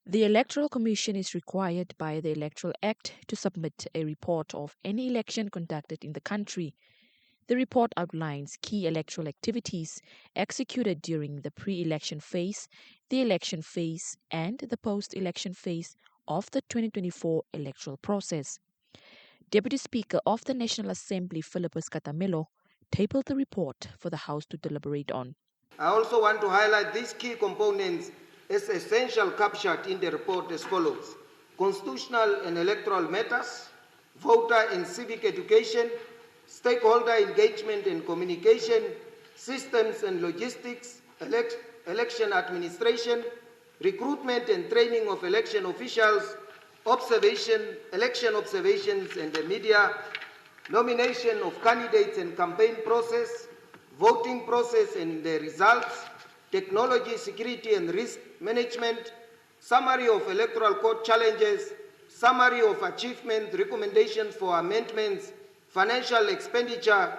The Electoral Commission is required by the Electoral Act to submit a report of any election conducted in the country. The report outlines key electoral activities executed during the pre-election phase, the election phase, and the post-election phase of the 2024 electoral process. Deputy Speaker of the National Assembly, Philippus Katamelo, tabled the report for the House to deliberate on. I also want to highlight these key components as essential captured in the report as follows: constitutional and electoral matters, voter and civic education, stakeholder engagement and communication, systems and logistics, election administration, recruitment and training of election officials, election observations and the media, nomination of candidates and campaign process, voting process and the results, technology, security and risk management, summary of electoral court challenges, summary of achievement, recommendations for amendments, financial expenditure,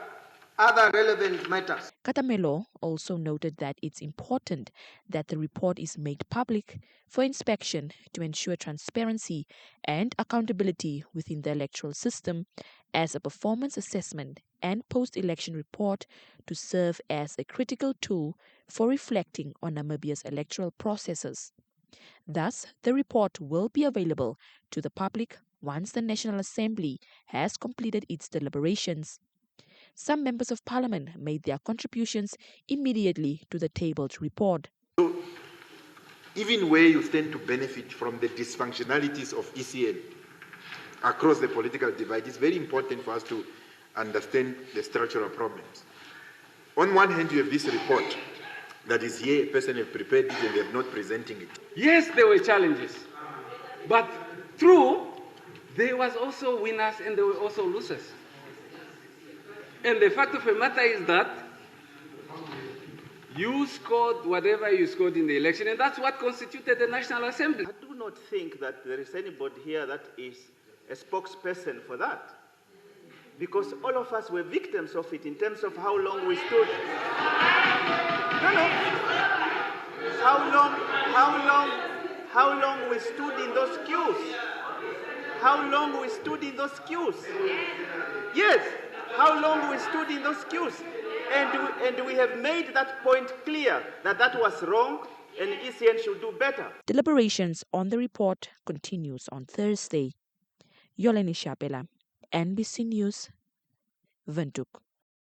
other relevant matters. Katamelo also noted that it's important that the report is made public for inspection to ensure transparency and accountability within the electoral system as a performance assessment and post-election report to serve as a critical tool for reflecting on Namibia's electoral processes. Thus, the report will be available to the public once the National Assembly has completed its deliberations. Some members of parliament made their contributions immediately to the tabled report. So, even where you stand to benefit from the dysfunctionalities of ECN across the political divide, it's very important for us to understand the structural problems. On one hand, you have this report that is here, a person has prepared it and they have not presenting it. Yes, there were challenges, but true, there was also winners and there were also losers. And the fact of the matter is that you scored whatever you scored in the election, and that's what constituted the National Assembly. I do not think that there is anybody here that is a spokesperson for that, because all of us were victims of it in terms of how long we stood. How long we stood in those queues. How long we stood in those queues. Yes, how long we stood in those queues. And we have made that point clear that that was wrong and ECN should do better. Deliberations on the report continues on Thursday. Yoleni Shapela, NBC News, Windhoek.